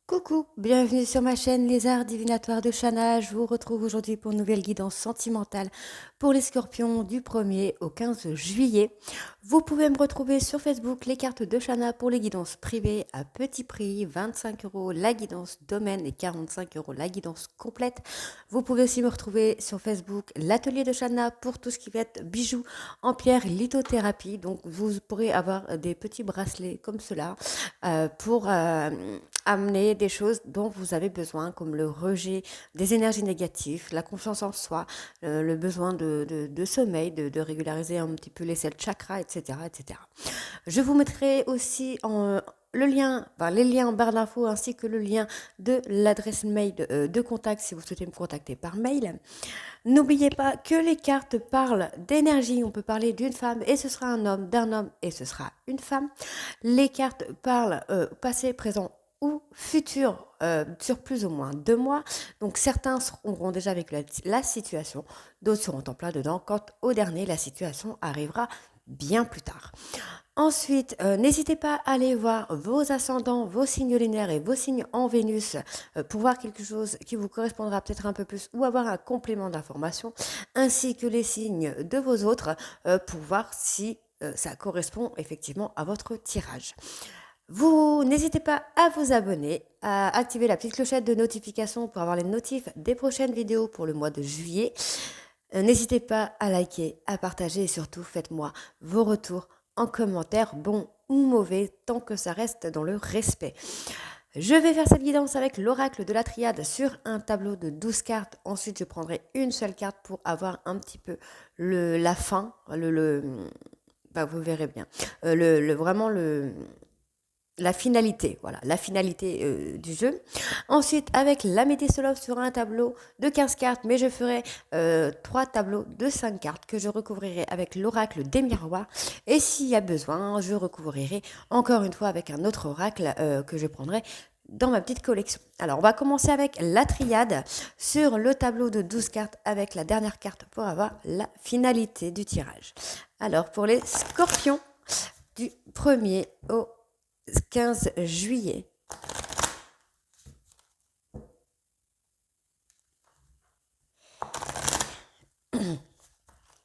Coucou, bienvenue sur ma chaîne Les Arts Divinatoires de Shana. Je vous retrouve aujourd'hui pour une nouvelle guidance sentimentale pour les scorpions du 1er au 15 juillet. Vous pouvez me retrouver sur Facebook, les cartes de Shana pour les guidances privées à petit prix, 25 € la guidance domaine et 45 € la guidance complète. Vous pouvez aussi me retrouver sur Facebook, l'atelier de Shana pour tout ce qui va être bijoux en pierre lithothérapie. Donc vous pourrez avoir des petits bracelets comme cela pour amener des choses dont vous avez besoin, comme le rejet des énergies négatives, la confiance en soi, le besoin de sommeil, de régulariser un petit peu les 7 chakras, etc., etc. Je vous mettrai aussi les liens en barre d'infos ainsi que le lien de l'adresse mail de contact si vous souhaitez me contacter par mail. N'oubliez pas que les cartes parlent d'énergie. On peut parler d'une femme et ce sera un homme, d'un homme et ce sera une femme. Les cartes parlent passé, présent ou futur sur plus ou moins 2 mois. Donc certains auront déjà vécu la situation, d'autres seront en plein dedans quand au dernier la situation arrivera bien plus tard. Ensuite, n'hésitez pas à aller voir vos ascendants, vos signes lunaires et vos signes en Vénus pour voir quelque chose qui vous correspondra peut-être un peu plus ou avoir un complément d'information, ainsi que les signes de vos autres pour voir si ça correspond effectivement à votre tirage. Vous n'hésitez pas à vous abonner, à activer la petite clochette de notification pour avoir les notifs des prochaines vidéos pour le mois de juillet. N'hésitez pas à liker, à partager et surtout faites-moi vos retours en commentaire, bons ou mauvais, tant que ça reste dans le respect. Je vais faire cette guidance avec l'oracle de la triade sur un tableau de 12 cartes. Ensuite, je prendrai une seule carte pour avoir un petit peu la fin, vous verrez bien, vraiment la finalité, voilà, la finalité du jeu. Ensuite, avec la Métésolove sur un tableau de 15 cartes, mais je ferai 3 tableaux de 5 cartes que je recouvrirai avec l'oracle des miroirs. Et s'il y a besoin, je recouvrirai encore une fois avec un autre oracle que je prendrai dans ma petite collection. Alors, on va commencer avec la triade sur le tableau de 12 cartes avec la dernière carte pour avoir la finalité du tirage. Alors, pour les scorpions du 1er au 15 juillet.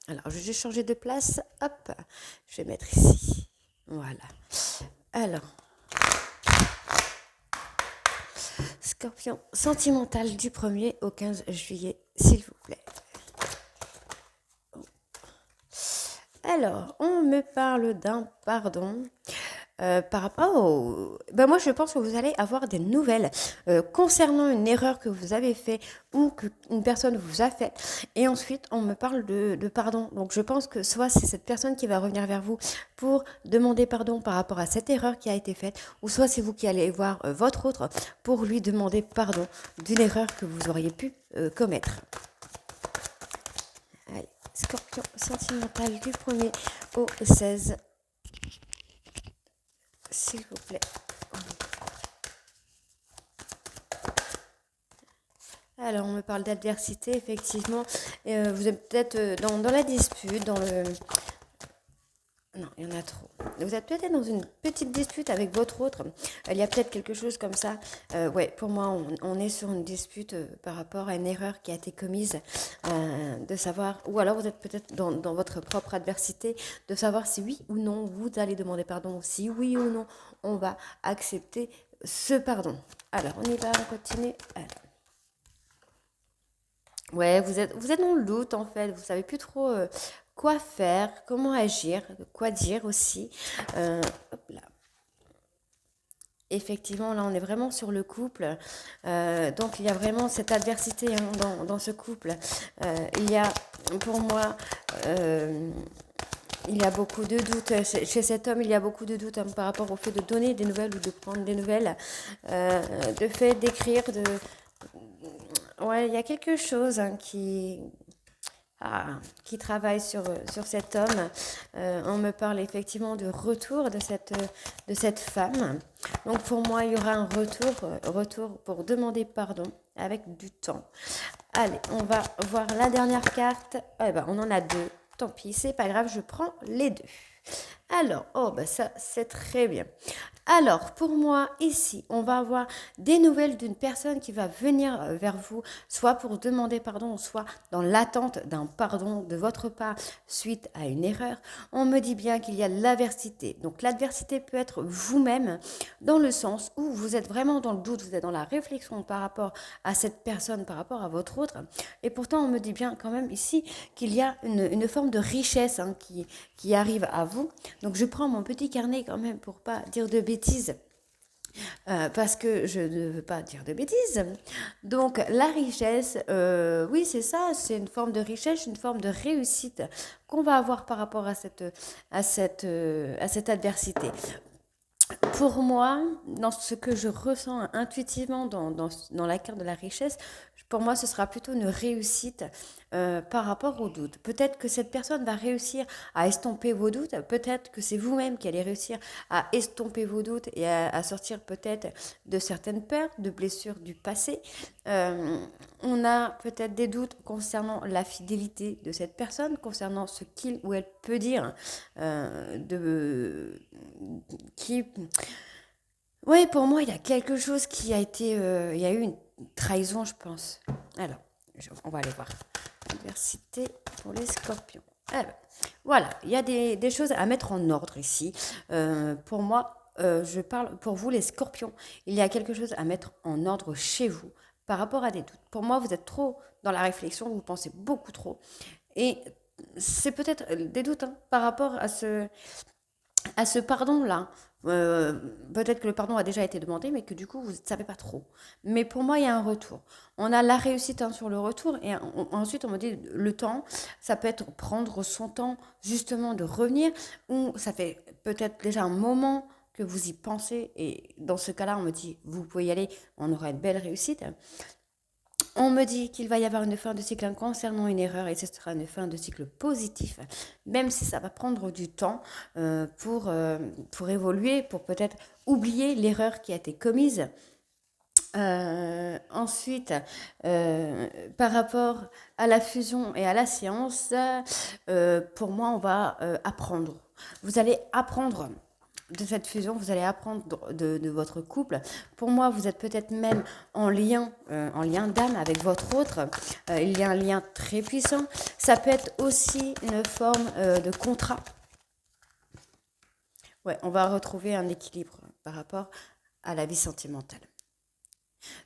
Alors, je vais juste changer de place. Hop, je vais mettre ici. Voilà. Alors, scorpion sentimental du 1er au 15 juillet, s'il vous plaît. Alors, on me parle d'un pardon. Par rapport au... moi, je pense que vous allez avoir des nouvelles concernant une erreur que vous avez faite ou qu'une personne vous a faite. Et ensuite, on me parle de pardon. Donc, je pense que soit c'est cette personne qui va revenir vers vous pour demander pardon par rapport à cette erreur qui a été faite, ou soit c'est vous qui allez voir votre autre pour lui demander pardon d'une erreur que vous auriez pu commettre. Allez, scorpion sentimental du 1er au 16, s'il vous plaît. Alors, on me parle d'adversité, effectivement. Vous êtes peut-être dans la dispute, dans le... Non, il y en a trop. Vous êtes peut-être dans une petite dispute avec votre autre. Il y a peut-être quelque chose comme ça. Ouais, pour moi, on est sur une dispute par rapport à une erreur qui a été commise. De savoir... Ou alors, vous êtes peut-être dans votre propre adversité, de savoir si oui ou non vous allez demander pardon, si oui ou non on va accepter ce pardon. Alors, on y va, on continue. Alors. Ouais, vous êtes dans le doute en fait, vous savez plus trop quoi faire, comment agir, quoi dire aussi. Hop là. Effectivement, là, on est vraiment sur le couple. Donc, il y a vraiment cette adversité dans ce couple. Il y a, pour moi, il y a beaucoup de doutes. Chez cet homme, il y a beaucoup de doutes par rapport au fait de donner des nouvelles ou de prendre des nouvelles. De fait d'écrire, de... Ouais, il y a quelque chose qui travaille sur cet homme. On me parle effectivement de retour de cette femme. Donc pour moi, il y aura un retour pour demander pardon avec du temps. Allez, on va voir la dernière carte. On en a 2. Tant pis, c'est pas grave, je prends les 2. Alors, ça c'est très bien. Alors, pour moi, ici, on va avoir des nouvelles d'une personne qui va venir vers vous, soit pour demander pardon, soit dans l'attente d'un pardon de votre part suite à une erreur. On me dit bien qu'il y a l'adversité. Donc, l'adversité peut être vous-même dans le sens où vous êtes vraiment dans le doute, vous êtes dans la réflexion par rapport à cette personne, par rapport à votre autre. Et pourtant, on me dit bien quand même ici qu'il y a une forme de richesse qui arrive à vous. Donc, je prends mon petit carnet quand même pour pas dire de bêtises. Parce que je ne veux pas dire de bêtises. Donc la richesse, oui c'est ça, c'est une forme de richesse, une forme de réussite qu'on va avoir par rapport à cette adversité. Pour moi, dans ce que je ressens intuitivement dans la carte de la richesse, pour moi, ce sera plutôt une réussite par rapport aux doutes. Peut-être que cette personne va réussir à estomper vos doutes, peut-être que c'est vous-même qui allez réussir à estomper vos doutes et à sortir peut-être de certaines peurs, de blessures du passé. On a peut-être des doutes concernant la fidélité de cette personne, concernant ce qu'il ou elle peut dire, qui oui, pour moi, il y a quelque chose qui a été... il y a eu une trahison, je pense. Alors, on va aller voir. Adversité pour les scorpions. Alors, voilà, il y a des choses à mettre en ordre ici. Pour moi, je parle pour vous, les scorpions. Il y a quelque chose à mettre en ordre chez vous par rapport à des doutes. Pour moi, vous êtes trop dans la réflexion, vous pensez beaucoup trop. Et c'est peut-être des doutes par rapport à ce pardon-là. Peut-être que le pardon a déjà été demandé, mais que du coup, vous ne savez pas trop. Mais pour moi, il y a un retour. On a la réussite sur le retour, et ensuite, on me dit le temps, ça peut être prendre son temps, justement, de revenir, ou ça fait peut-être déjà un moment que vous y pensez, et dans ce cas-là, on me dit, vous pouvez y aller, on aura une belle réussite. On me dit qu'il va y avoir une fin de cycle concernant une erreur et ce sera une fin de cycle positif, même si ça va prendre du temps pour évoluer, pour peut-être oublier l'erreur qui a été commise. Ensuite, par rapport à la fusion et à la séance, pour moi, on va apprendre. Vous allez apprendre de cette fusion, vous allez apprendre de votre couple. Pour moi, vous êtes peut-être même en lien d'âme avec votre autre. Il y a un lien très puissant. Ça peut être aussi une forme de contrat. Ouais, on va retrouver un équilibre par rapport à la vie sentimentale.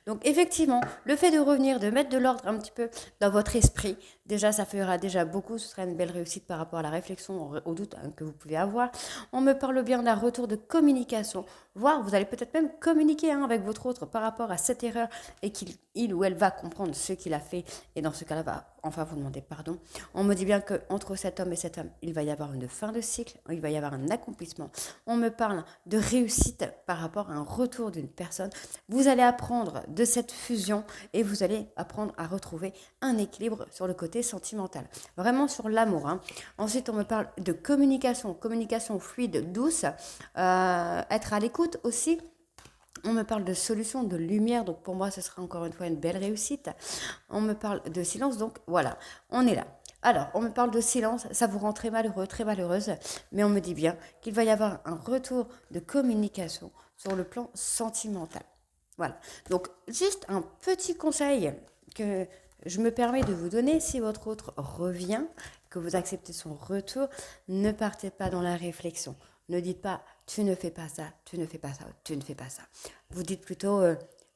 Donc effectivement, le fait de revenir, de mettre de l'ordre un petit peu dans votre esprit, déjà ça fera déjà beaucoup, ce sera une belle réussite par rapport à la réflexion, au doute que vous pouvez avoir. On me parle bien d'un retour de communication, voire vous allez peut-être même communiquer avec votre autre par rapport à cette erreur et qu'il ou elle va comprendre ce qu'il a fait et dans ce cas-là va enfin vous demander pardon. On me dit bien qu'entre cet homme et cet homme, il va y avoir une fin de cycle, il va y avoir un accomplissement. On me parle de réussite par rapport à un retour d'une personne. Vous allez apprendre de cette fusion et vous allez apprendre à retrouver un équilibre sur le côté sentimental. Vraiment sur l'amour. Ensuite, on me parle de communication fluide, douce, être à l'écoute aussi. On me parle de solution, de lumière, donc pour moi, ce sera encore une fois une belle réussite. On me parle de silence, donc voilà, on est là. Alors, on me parle de silence, ça vous rend très malheureux, très malheureuse, mais on me dit bien qu'il va y avoir un retour de communication sur le plan sentimental. Voilà, donc juste un petit conseil que je me permets de vous donner, si votre autre revient, que vous acceptez son retour, ne partez pas dans la réflexion. Ne dites pas tu ne fais pas ça, tu ne fais pas ça, tu ne fais pas ça. Vous dites plutôt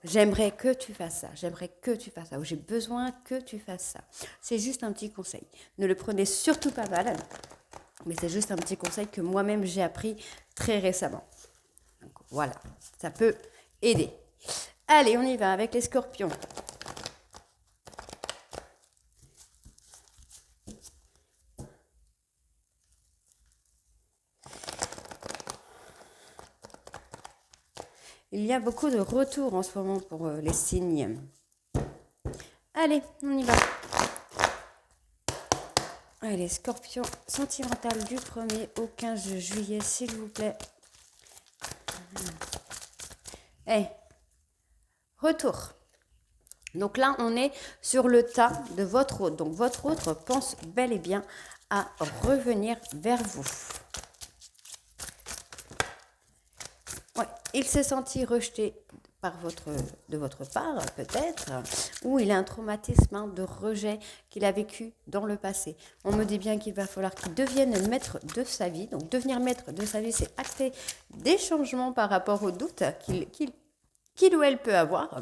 j'aimerais que tu fasses ça, j'aimerais que tu fasses ça, ou j'ai besoin que tu fasses ça. C'est juste un petit conseil. Ne le prenez surtout pas mal, mais c'est juste un petit conseil que moi-même j'ai appris très récemment. Donc, voilà, ça peut aider. Allez, on y va avec les scorpions. Il y a beaucoup de retours en ce moment pour les signes. Allez, on y va. Allez, scorpion sentimental du 1er au 15 juillet, s'il vous plaît. Retour. Donc là, on est sur le tas de votre autre. Donc votre autre pense bel et bien à revenir vers vous. Ouais, il s'est senti rejeté de votre part, peut-être, ou il a un traumatisme de rejet qu'il a vécu dans le passé. On me dit bien qu'il va falloir qu'il devienne maître de sa vie. Donc, devenir maître de sa vie, c'est acter des changements par rapport aux doutes qu'il ou elle peut avoir.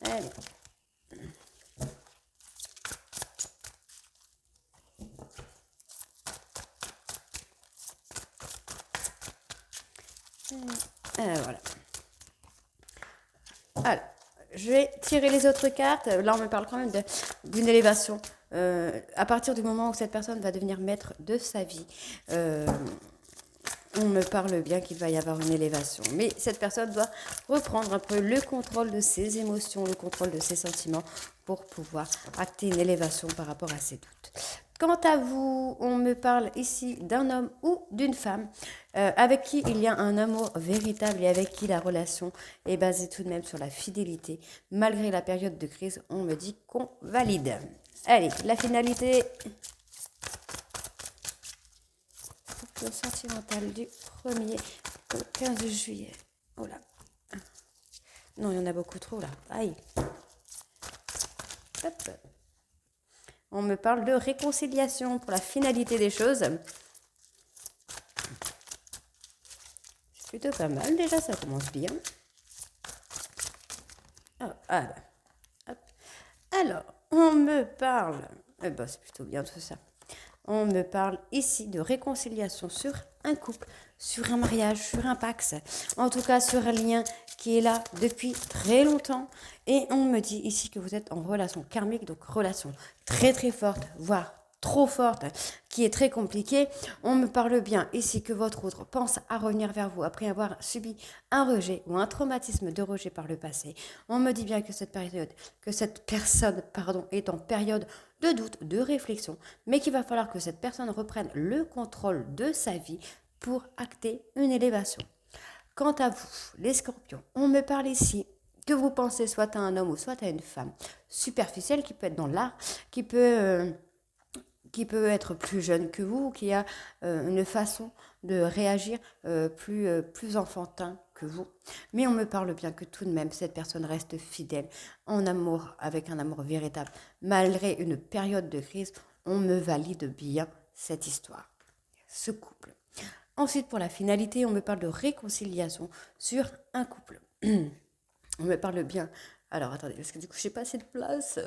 Allez. Voilà. Alors, je vais tirer les autres cartes. Là, on me parle quand même d'une élévation. À partir du moment où cette personne va devenir maître de sa vie, on me parle bien qu'il va y avoir une élévation. Mais cette personne doit reprendre un peu le contrôle de ses émotions, le contrôle de ses sentiments pour pouvoir acter une élévation par rapport à ses doutes. Quant à vous, on me parle ici d'un homme ou d'une femme avec qui il y a un amour véritable et avec qui la relation est basée tout de même sur la fidélité. Malgré la période de crise, on me dit qu'on valide. Allez, la finalité sentimentale du 1er au 15 juillet. Oh là. Non, il y en a beaucoup trop là. Aïe. Hop. On me parle de réconciliation pour la finalité des choses. C'est plutôt pas mal déjà, ça commence bien. Oh, hop. Alors, on me parle... c'est plutôt bien tout ça. On me parle ici de réconciliation sur un couple, sur un mariage, sur un pax. En tout cas, sur un lien qui est là depuis très longtemps. Et on me dit ici que vous êtes en relation karmique, donc relation très très forte, voire trop forte, qui est très compliquée. On me parle bien ici que votre autre pense à revenir vers vous après avoir subi un rejet ou un traumatisme de rejet par le passé. On me dit bien que cette personne est en période de doute, de réflexion, mais qu'il va falloir que cette personne reprenne le contrôle de sa vie pour acter une élévation. Quant à vous, les scorpions, on me parle ici que vous pensez soit à un homme ou soit à une femme superficielle qui peut être dans l'art, qui peut être plus jeune que vous, qui a une façon de réagir plus enfantin que vous. Mais on me parle bien que tout de même, cette personne reste fidèle, en amour, avec un amour véritable. Malgré une période de crise, on me valide bien cette histoire, ce couple. Ensuite, pour la finalité, on me parle de réconciliation sur un couple. On me parle bien... Alors, attendez, parce que du coup, je n'ai pas assez de place...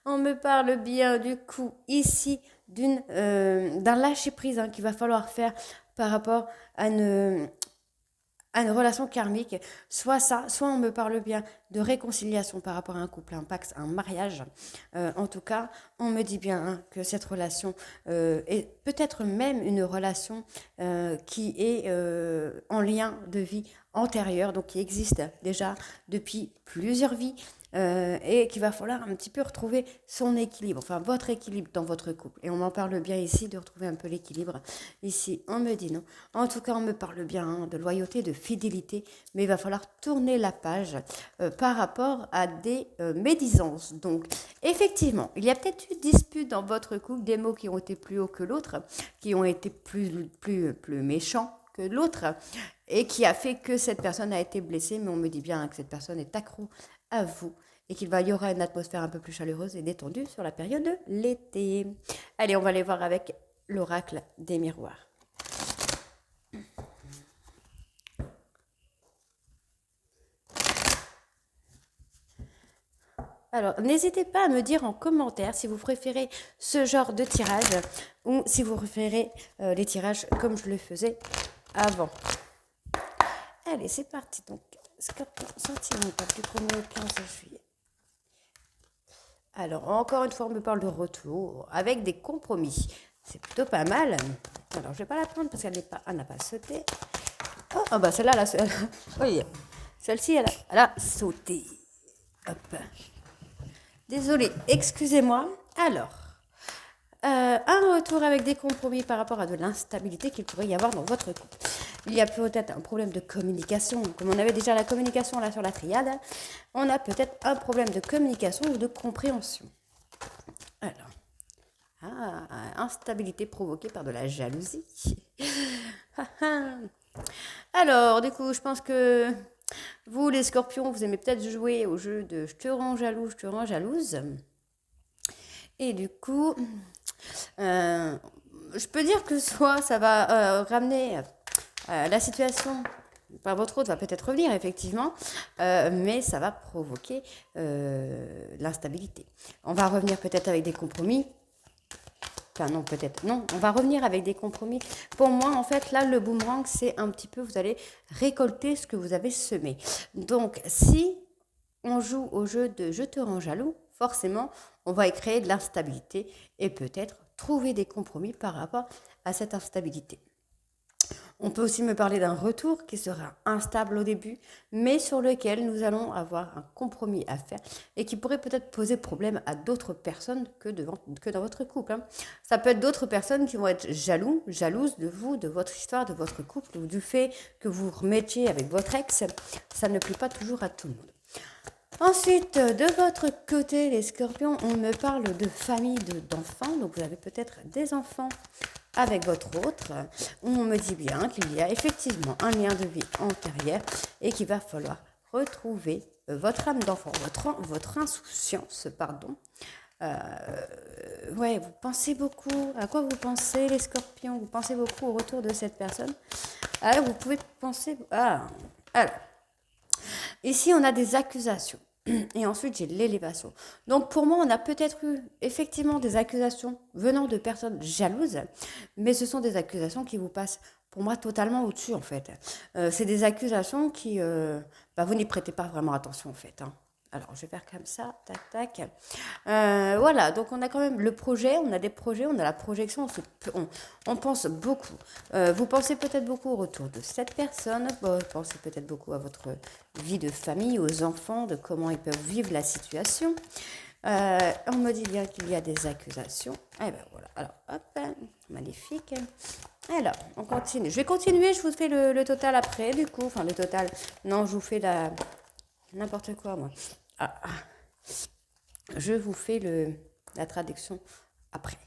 On me parle bien du coup ici d'un lâcher-prise qu'il va falloir faire par rapport à une relation karmique. Soit ça, soit on me parle bien de réconciliation par rapport à un couple, un pax, un mariage. En tout cas, on me dit bien que cette relation est peut-être même une relation qui est en lien de vie antérieure, donc qui existe déjà depuis plusieurs vies. Et qu'il va falloir un petit peu retrouver son équilibre, enfin votre équilibre dans votre couple. Et on m'en parle bien ici de retrouver un peu l'équilibre. Ici, on me dit non. En tout cas, on me parle bien de loyauté, de fidélité, mais il va falloir tourner la page par rapport à des médisances. Donc, effectivement, il y a peut-être eu dispute dans votre couple, des mots qui ont été plus hauts que l'autre, qui ont été plus méchants que l'autre, et qui a fait que cette personne a été blessée, mais on me dit bien que cette personne est accro à vous et qu'il y aura une atmosphère un peu plus chaleureuse et détendue sur la période de l'été. Allez, on va aller voir avec l'oracle des miroirs. Alors, n'hésitez pas à me dire en commentaire si vous préférez ce genre de tirage ou si vous préférez les tirages comme je le faisais avant. Allez, c'est parti. Donc, Scorpion sentimental du 1er au 15 juillet. Alors, encore une fois, on me parle de retour avec des compromis. C'est plutôt pas mal. Alors, je ne vais pas la prendre parce qu'elle n'a pas sauté. Oh, bah celle-là, oui, celle-ci, elle a sauté. Hop. Désolée, excusez-moi. Alors, un retour avec des compromis par rapport à de l'instabilité qu'il pourrait y avoir dans votre couple. Il y a peut-être un problème de communication. Comme on avait déjà la communication là sur la triade, on a peut-être un problème de communication ou de compréhension. Alors, instabilité provoquée par de la jalousie. Alors, du coup, je pense que vous, les scorpions, vous aimez peut-être jouer au jeu de je te rends jaloux, je te rends jalouse. Et du coup, euh, je peux dire que soit ça va ramener la situation, par votre autre va peut-être revenir effectivement, mais ça va provoquer l'instabilité. On va revenir peut-être avec des compromis. Enfin non, peut-être. Non, on va revenir avec des compromis. Pour moi, en fait, là, le boomerang, c'est un petit peu, vous allez récolter ce que vous avez semé. Donc, si on joue au jeu de je te rends jaloux, forcément, on va y créer de l'instabilité et peut-être trouver des compromis par rapport à cette instabilité. On peut aussi me parler d'un retour qui sera instable au début, mais sur lequel nous allons avoir un compromis à faire et qui pourrait peut-être poser problème à d'autres personnes que dans votre couple. Hein. Ça peut être d'autres personnes qui vont être jalouses de vous, de votre histoire, de votre couple ou du fait que vous remettiez avec votre ex. Ça ne plaît pas toujours à tout le monde. Ensuite, de votre côté, les scorpions, on me parle de famille, d'enfants. Donc, vous avez peut-être des enfants avec votre autre. On me dit bien qu'il y a effectivement un lien de vie antérieur et qu'il va falloir retrouver votre âme d'enfant, votre insouciance, pardon. Ouais, vous pensez beaucoup. À quoi vous pensez, les scorpions? Vous pensez beaucoup au retour de cette personne. Alors, vous pouvez penser... alors, ici, on a des accusations. Et ensuite, j'ai l'élévation. Donc, pour moi, on a peut-être eu effectivement des accusations venant de personnes jalouses, mais ce sont des accusations qui vous passent, pour moi, totalement au-dessus, en fait. C'est des accusations qui, vous n'y prêtez pas vraiment attention, en fait. Hein. Alors, je vais faire comme ça, tac, tac. Voilà, donc on a quand même le projet, on a des projets, on a la projection, on pense beaucoup. Vous pensez peut-être beaucoup au retour de cette personne, vous pensez peut-être beaucoup à votre vie de famille, aux enfants, de comment ils peuvent vivre la situation. On me dit bien qu'il y a des accusations. Eh ben voilà, alors hop, magnifique. Alors, on continue. Je vais continuer, je vous fais le total après, du coup. Enfin, le total, non, je vous fais n'importe quoi, moi. Ah. Je vous fais la traduction après.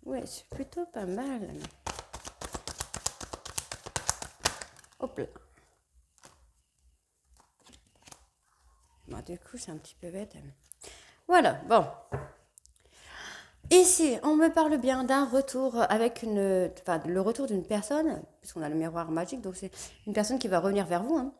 Ouais, c'est plutôt pas mal. Hop là. Bon, du coup, c'est un petit peu bête. Voilà, bon. Ici, on me parle bien d'un retour avec le retour d'une personne, puisqu'on a le miroir magique, donc c'est une personne qui va revenir vers vous. Hein.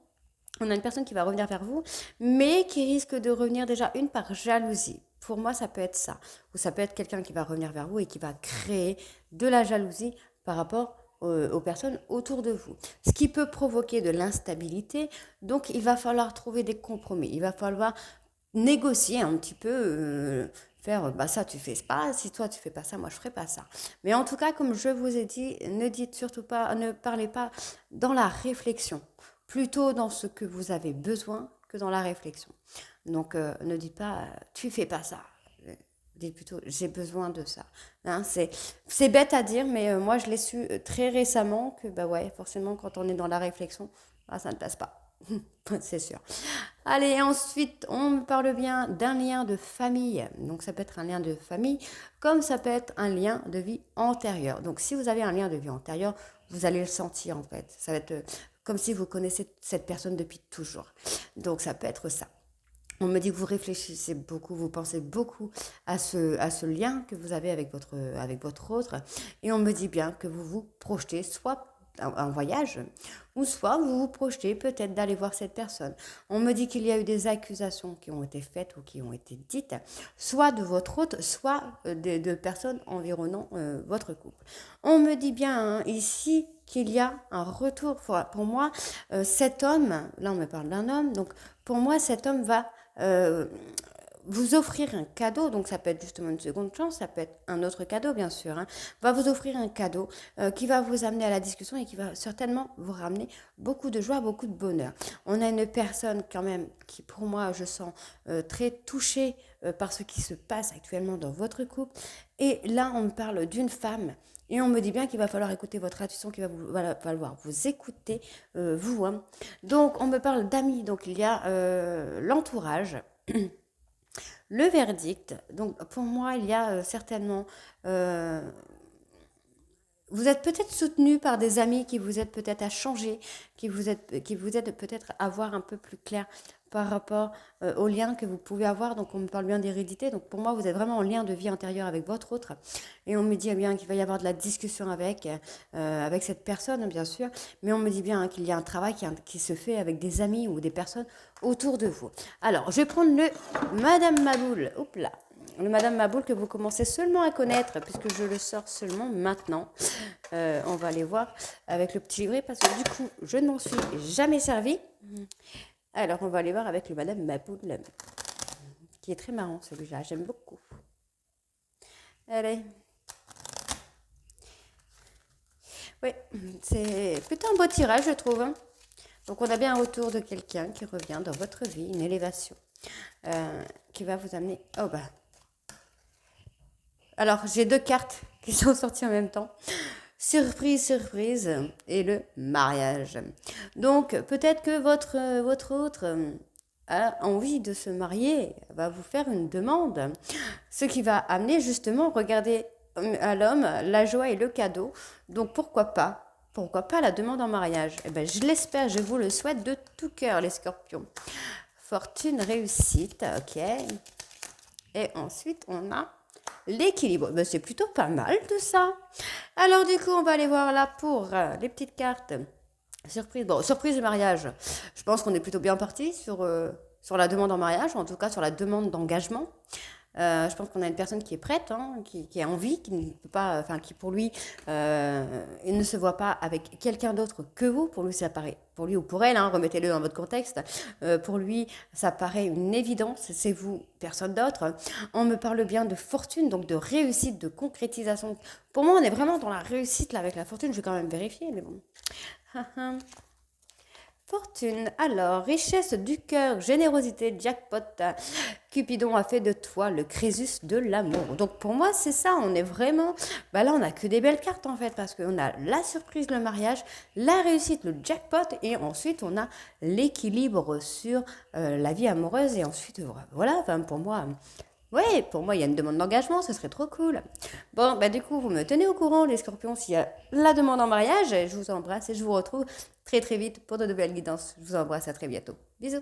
On a une personne qui va revenir vers vous, mais qui risque de revenir déjà par jalousie. Pour moi, ça peut être ça. Ou ça peut être quelqu'un qui va revenir vers vous et qui va créer de la jalousie par rapport aux personnes autour de vous. Ce qui peut provoquer de l'instabilité. Donc, il va falloir trouver des compromis. Il va falloir négocier un petit peu, faire ça tu fais pas, si toi tu fais pas ça, moi je ferai pas ça. Mais en tout cas, comme je vous ai dit, ne dites surtout pas, ne parlez pas dans la réflexion, plutôt dans ce que vous avez besoin que dans la réflexion. Donc ne dites pas tu fais pas ça. Dites plutôt j'ai besoin de ça. Hein, c'est bête à dire, mais moi je l'ai su très récemment que ouais, forcément quand on est dans la réflexion, ça ne passe pas. C'est sûr. Allez, ensuite, on me parle bien d'un lien de famille. Donc, ça peut être un lien de famille, comme ça peut être un lien de vie antérieure. Donc, si vous avez un lien de vie antérieure, vous allez le sentir en fait. Ça va être comme si vous connaissez cette personne depuis toujours. Donc, ça peut être ça. On me dit que vous réfléchissez beaucoup, vous pensez beaucoup à ce lien que vous avez avec votre autre. Et on me dit bien que vous vous projetez soit un voyage, ou soit vous vous projetez peut-être d'aller voir cette personne. On me dit qu'il y a eu des accusations qui ont été faites ou qui ont été dites, soit de votre hôte, soit de personnes environnant votre couple. On me dit bien ici qu'il y a un retour. Pour moi, cet homme, là on me parle d'un homme, donc pour moi cet homme va vous offrir un cadeau, donc ça peut être justement une seconde chance, ça peut être un autre cadeau bien sûr, hein, va vous offrir un cadeau qui va vous amener à la discussion et qui va certainement vous ramener beaucoup de joie, beaucoup de bonheur. On a une personne quand même qui pour moi je sens très touchée par ce qui se passe actuellement dans votre couple et là on me parle d'une femme et on me dit bien qu'il va falloir écouter votre intuition, qu'il va falloir vous écouter, vous. Hein. Donc, on me parle d'amis. Donc, il y a l'entourage, le verdict. Donc, pour moi, il y a certainement vous êtes peut-être soutenu par des amis qui vous aident peut-être à changer, qui vous aident peut-être à voir un peu plus clair par rapport aux liens que vous pouvez avoir. Donc on me parle bien d'hérédité. Donc pour moi, vous êtes vraiment en lien de vie antérieure avec votre autre. Et on me dit bien qu'il va y avoir de la discussion avec cette personne, bien sûr. Mais on me dit bien qu'il y a un travail qui se fait avec des amis ou des personnes autour de vous. Alors, je vais prendre le Madame Maboul. Hop là. Le Madame Maboul que vous commencez seulement à connaître, puisque je le sors seulement maintenant. On va aller voir avec le petit livret, parce que du coup, je ne m'en suis jamais servi. Alors, on va aller voir avec le Madame Maboul, qui est très marrant celui-là, j'aime beaucoup. Allez. Oui, c'est plutôt un beau tirage, je trouve. Donc, on a bien un retour de quelqu'un qui revient dans votre vie, une élévation, qui va vous amener... Oh bah... Alors, j'ai deux cartes qui sont sorties en même temps. Surprise, surprise, et le mariage. Donc, peut-être que votre autre a envie de se marier, va vous faire une demande. Ce qui va amener justement, regardez à l'homme la joie et le cadeau. Donc, pourquoi pas? Pourquoi pas la demande en mariage? Eh ben, je l'espère, je vous le souhaite de tout cœur, les scorpions. Fortune, réussite, ok. Et ensuite, on a l'équilibre. Ben, c'est plutôt pas mal tout ça. Alors du coup, on va aller voir là pour les petites cartes. Surprise. Bon, surprise de mariage. Je pense qu'on est plutôt bien parti sur la demande en mariage, en tout cas sur la demande d'engagement. Je pense qu'on a une personne qui est prête, hein, qui a envie, qui ne peut pas, enfin, qui pour lui, il ne se voit pas avec quelqu'un d'autre que vous. Pour lui, ça paraît, pour lui ou pour elle, hein, remettez-le dans votre contexte. Pour lui, ça paraît une évidence. C'est vous, personne d'autre. On me parle bien de fortune, donc de réussite, de concrétisation. Pour moi, on est vraiment dans la réussite là avec la fortune. Je vais quand même vérifier, mais bon. Fortune, alors, richesse du cœur, générosité, jackpot, Cupidon a fait de toi le Crésus de l'amour. Donc pour moi, c'est ça, on est vraiment... Bah là, on n'a que des belles cartes en fait, parce qu'on a la surprise, le mariage, la réussite, le jackpot, et ensuite on a l'équilibre sur la vie amoureuse, et ensuite, voilà, enfin, pour moi... Ouais, pour moi, il y a une demande d'engagement, ce serait trop cool. Bon, bah du coup, vous me tenez au courant, les scorpions, s'il y a la demande en mariage. Je vous embrasse et je vous retrouve très très vite pour de nouvelles guidances. Je vous embrasse, à très bientôt. Bisous.